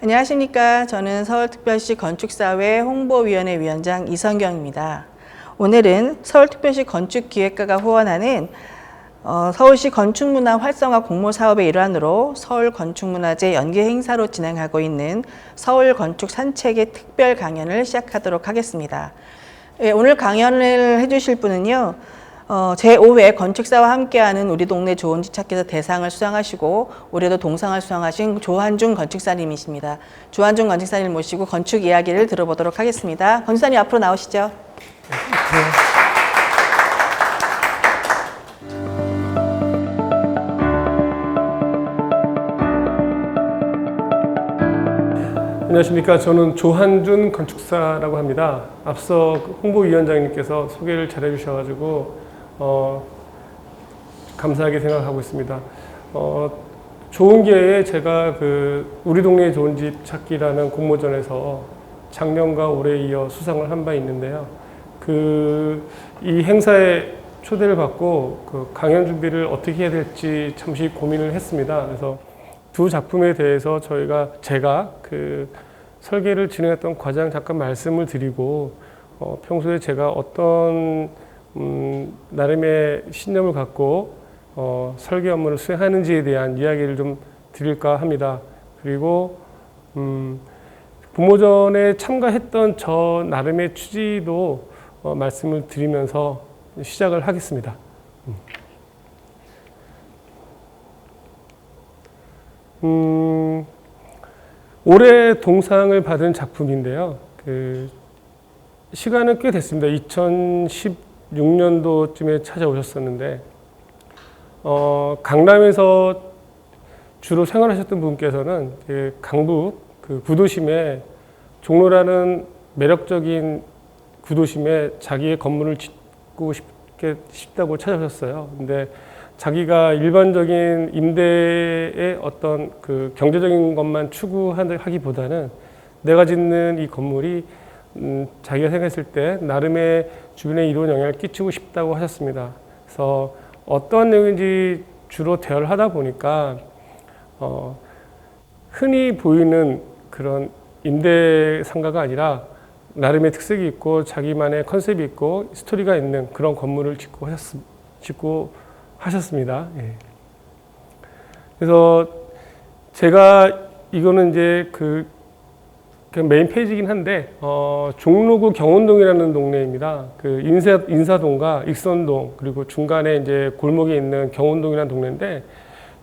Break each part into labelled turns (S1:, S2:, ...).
S1: 안녕하십니까. 저는 서울특별시 건축사회 홍보위원회 위원장 이성경입니다. 오늘은 서울특별시 건축기획과가 후원하는 서울시 건축문화 활성화 공모사업의 일환으로 서울건축문화제 연계 행사로 진행하고 있는 서울건축산책의 특별 강연을 시작하도록 하겠습니다. 오늘 강연을 해주실 분은요. 제5회 건축사와 함께하는 우리 동네 좋은 집 찾기에서 대상을 수상하시고 올해도 동상을 수상하신 조한중 건축사님이십니다. 조한중 건축사님 모시고 건축 이야기를 들어보도록 하겠습니다. 건축사님 앞으로 나오시죠.
S2: 안녕하십니까. 저는 조한준 건축사라고 합니다. 앞서 홍보위원장님께서 소개를 잘 해주셔가지고 감사하게 생각하고 있습니다. 좋은 기회에 제가 우리 동네 좋은 집 찾기라는 공모전에서 작년과 올해 이어 수상을 한 바 있는데요. 이 행사에 초대를 받고 강연 준비를 어떻게 해야 될지 잠시 고민을 했습니다. 그래서 두 작품에 대해서 제가 설계를 진행했던 과정 잠깐 말씀을 드리고 평소에 제가 어떤 나름의 신념을 갖고 설계 업무를 수행하는지에 대한 이야기를 좀 드릴까 합니다. 그리고 공모전에 참가했던 저 나름의 취지도 말씀을 드리면서 시작을 하겠습니다. 올해 동상을 받은 작품인데요. 시간은 꽤 됐습니다. 2016년도쯤에 찾아오셨었는데 강남에서 주로 생활하셨던 분께서는 강북 구도심에 종로라는 매력적인 구도심에 자기의 건물을 짓고 싶다고 찾아오셨어요. 근데 자기가 일반적인 임대의 어떤 경제적인 것만 추구하기보다는 내가 짓는 이 건물이 자기가 생각했을 때 나름의 주변에 이로운 영향을 끼치고 싶다고 하셨습니다. 그래서 어떤 내용인지 주로 대화를 하다 보니까 흔히 보이는 그런 임대 상가가 아니라 나름의 특색이 있고 자기만의 컨셉이 있고 스토리가 있는 그런 건물을 짓고 하셨습니다. 예. 그래서 제가 이거는 이제 그 메인 페이지이긴 한데 종로구 경운동이라는 동네입니다. 인사동과 익선동 그리고 중간에 이제 골목에 있는 경운동이라는 동네인데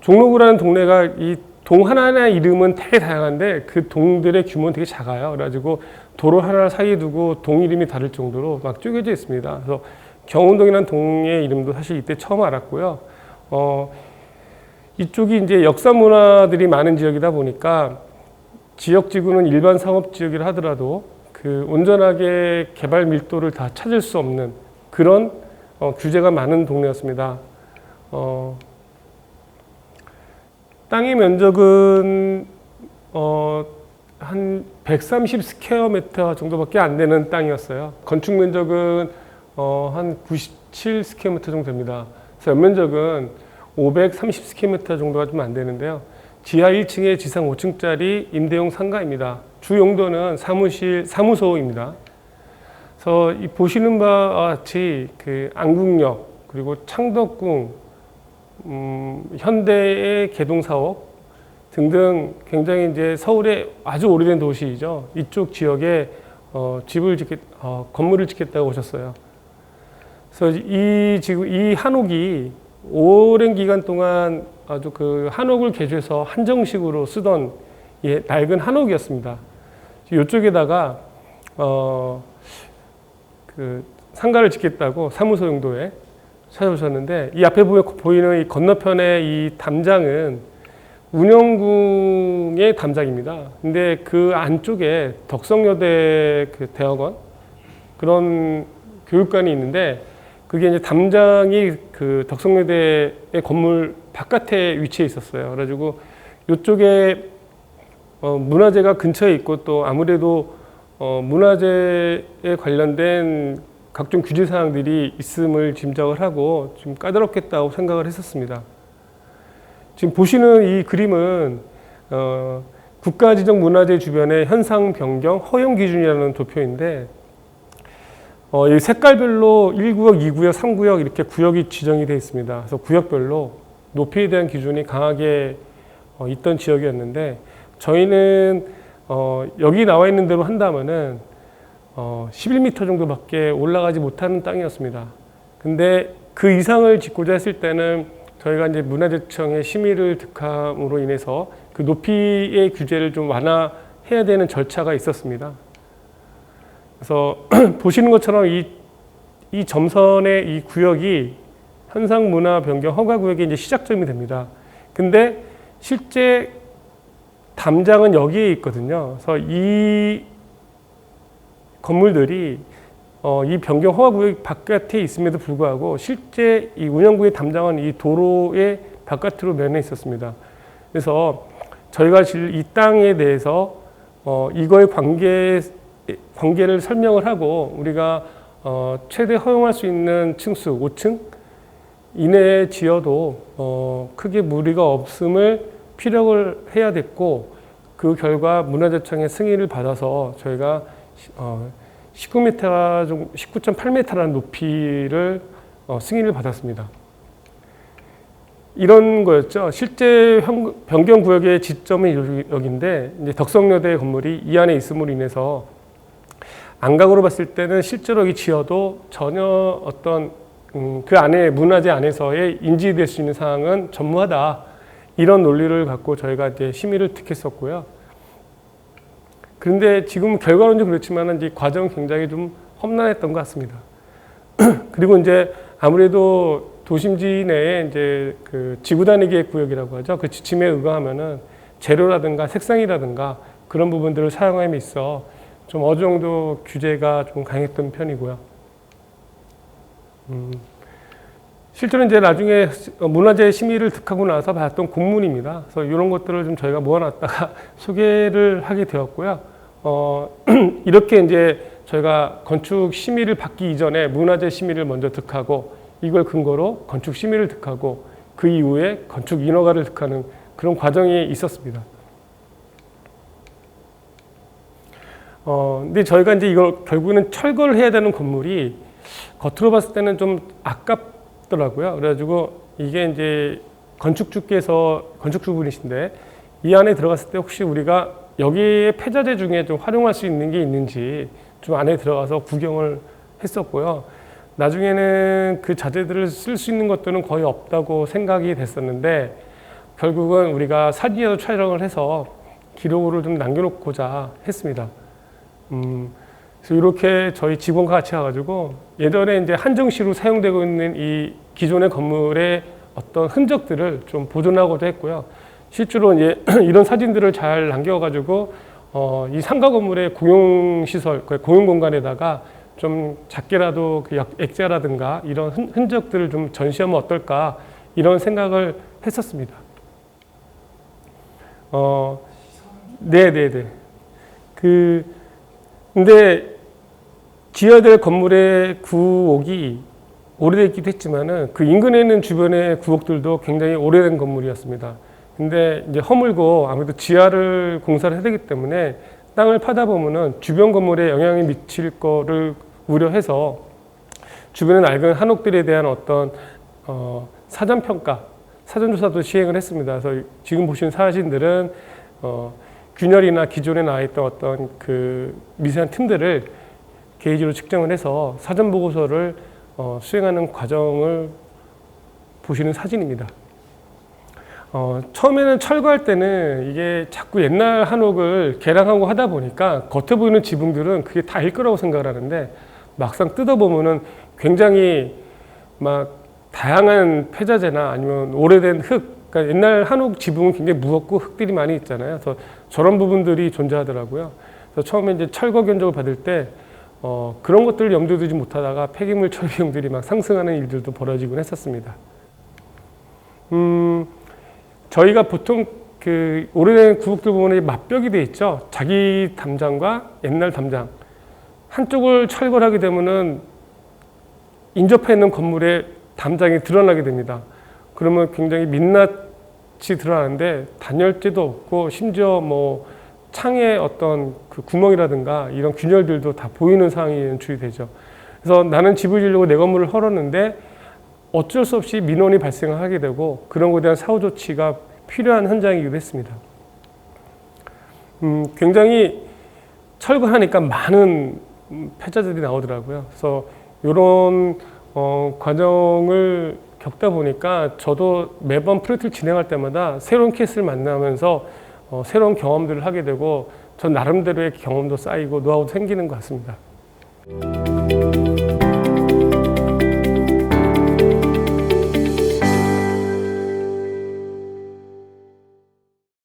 S2: 종로구라는 동네가 이 동 하나하나 이름은 되게 다양한데 그 동들의 규모는 되게 작아요. 그래가지고 도로 하나 사이에 두고 동 이름이 다를 정도로 막 쪼개져 있습니다. 그래서 경운동이라는 동의 이름도 사실 이때 처음 알았고요. 이쪽이 이제 역사 문화들이 많은 지역이다 보니까 지역지구는 일반 상업지역이라 하더라도 온전하게 개발 밀도를 다 찾을 수 없는 그런 규제가 많은 동네였습니다. 땅의 면적은 한 130 스퀘어미터 정도밖에 안 되는 땅이었어요. 건축 면적은 한 97 스퀘어미터 정도 됩니다. 그래서 연면적은 530 스퀘어미터 정도가 좀 안 되는데요. 지하 1층에 지상 5층짜리 임대용 상가입니다. 주 용도는 사무소입니다. 그래서 이 보시는 바와 같이 안국역 그리고 창덕궁, 현대의 개동 사업 등등 굉장히 이제 서울의 아주 오래된 도시이죠. 이쪽 지역에 건물을 짓겠다고 오셨어요. 그래서 이 한옥이 오랜 기간 동안 아주 한옥을 개조해서 한정식으로 쓰던 낡은 한옥이었습니다. 이쪽에다가 상가를 짓겠다고 사무소 용도에 찾아오셨는데 이 앞에 보이는 이 건너편의 이 담장은 운영궁의 담장입니다. 근데 그 안쪽에 덕성여대 대학원 그런 교육관이 있는데 그게 이제 담장이 덕성여대의 건물 바깥에 위치해 있었어요. 그래가지고 이쪽에 문화재가 근처에 있고 또 아무래도 문화재에 관련된 각종 규제 사항들이 있음을 짐작을 하고 좀 까다롭겠다고 생각을 했었습니다. 지금 보시는 이 그림은 국가지정 문화재 주변의 현상 변경 허용 기준이라는 도표인데 이 색깔별로 1구역, 2구역, 3구역 이렇게 구역이 지정이 되어 있습니다. 그래서 구역별로 높이에 대한 기준이 강하게 있던 지역이었는데 저희는 여기 나와 있는 대로 한다면은 11m 정도밖에 올라가지 못하는 땅이었습니다. 근데 그 이상을 짓고자 했을 때는 저희가 이제 문화재청의 심의를 득함으로 인해서 그 높이의 규제를 좀 완화해야 되는 절차가 있었습니다. 그래서 보시는 것처럼 이 점선의 이 구역이 현상 문화 변경 허가 구역의 이제 시작점이 됩니다. 근데 실제 담장은 여기에 있거든요. 그래서 이 건물들이 이 변경 허가 구역 바깥에 있음에도 불구하고 실제 이 운영구의 담장은 이 도로의 바깥으로 면해 있었습니다. 그래서 저희가 이 땅에 대해서 이거의 관계를 설명을 하고 우리가 최대 허용할 수 있는 층수 5층 이내에 지어도 크게 무리가 없음을 피력을 해야 됐고 그 결과 문화재청의 승인을 받아서 저희가 19m, 19.8m라는 높이를 승인을 받았습니다. 이런 거였죠. 실제 변경 구역의 지점은 여기인데 이제 덕성여대 건물이 이 안에 있음으로 인해서 안각으로 봤을 때는 실제로 여기 지어도 전혀 어떤 그 안에 문화재 안에서의 인지될 수 있는 사항은 전무하다. 이런 논리를 갖고 저희가 이제 심의를 득했었고요. 그런데 지금 결과론도 그렇지만 이제 과정은 굉장히 좀 험난했던 것 같습니다. 그리고 이제 아무래도 도심지 내에 이제 그 지구단위 계획 구역이라고 하죠. 그 지침에 의거하면은 재료라든가 색상이라든가 그런 부분들을 사용함에 있어 좀 어느 정도 규제가 좀 강했던 편이고요. 실제로 이제 나중에 문화재 심의를 득하고 나서 받았던 공문입니다. 그래서 이런 것들을 좀 저희가 모아놨다가 소개를 하게 되었고요. 이렇게 이제 저희가 건축 심의를 받기 이전에 문화재 심의를 먼저 득하고 이걸 근거로 건축 심의를 득하고 그 이후에 건축 인허가를 득하는 그런 과정이 있었습니다. 근데 저희가 이제 이걸 결국에는 철거를 해야 되는 건물이 겉으로 봤을 때는 좀 아깝더라고요. 그래가지고 이게 이제 건축주분이신데 이 안에 들어갔을 때 혹시 우리가 여기에 폐자재 중에 좀 활용할 수 있는 게 있는지 좀 안에 들어가서 구경을 했었고요. 나중에는 그 자재들을 쓸 수 있는 것들은 거의 없다고 생각이 됐었는데 결국은 우리가 사진이라도 촬영을 해서 기록으로 좀 남겨놓고자 했습니다. 그래서 이렇게 저희 직원과 같이 가가지고 예전에 이제 한정시로 사용되고 있는 이 기존의 건물의 어떤 흔적들을 좀 보존하고자 했고요. 실제로 이제 이런 사진들을 잘 남겨가지고 이 상가 건물의 공용시설, 공용공간에다가 좀 작게라도 그 액자라든가 이런 흔적들을 좀 전시하면 어떨까 이런 생각을 했었습니다. 네네네. 근데 지어야 될 건물의 구옥이 오래됐기도 했지만은 그 인근에 있는 주변의 구옥들도 굉장히 오래된 건물이었습니다. 근데 이제 허물고 아무래도 지하를 공사를 해야 되기 때문에 땅을 파다 보면은 주변 건물에 영향이 미칠 거를 우려해서 주변에 낡은 한옥들에 대한 어떤 사전평가, 사전조사도 시행을 했습니다. 그래서 지금 보시는 사진들은 균열이나 기존에 나와 있던 어떤 그 미세한 틈들을 게이지로 측정을 해서 사전 보고서를 수행하는 과정을 보시는 사진입니다. 처음에는 철거할 때는 이게 자꾸 옛날 한옥을 개량하고 하다 보니까 겉에 보이는 지붕들은 그게 다일 거라고 생각을 하는데 막상 뜯어보면은 굉장히 막 다양한 폐자재나 아니면 오래된 흙, 그러니까 옛날 한옥 지붕은 굉장히 무겁고 흙들이 많이 있잖아요. 그래서 저런 부분들이 존재하더라고요. 그래서 처음에 이제 철거 견적을 받을 때 그런 것들을 염두에 두지 못하다가 폐기물 처리 비용들이 막 상승하는 일들도 벌어지곤 했었습니다. 저희가 보통 그 오래된 구옥들 보면 맞벽이 돼 있죠. 자기 담장과 옛날 담장. 한쪽을 철거를 하게 되면은 인접해 있는 건물의 담장이 드러나게 됩니다. 그러면 굉장히 민낯이 드러나는데 단열재도 없고 심지어 뭐 창에 어떤 그 구멍이라든가 이런 균열들도 다 보이는 상황이 연출이 되죠. 그래서 나는 집을 지으려고 내 건물을 헐었는데 어쩔 수 없이 민원이 발생을 하게 되고 그런 것에 대한 사후 조치가 필요한 현장이기도 했습니다. 굉장히 철거하니까 많은 폐자들이 나오더라고요. 그래서 이런 과정을 겪다 보니까 저도 매번 프로젝트를 진행할 때마다 새로운 케이스를 만나면서 새로운 경험들을 하게 되고 전 나름대로의 경험도 쌓이고 노하우도 생기는 것 같습니다.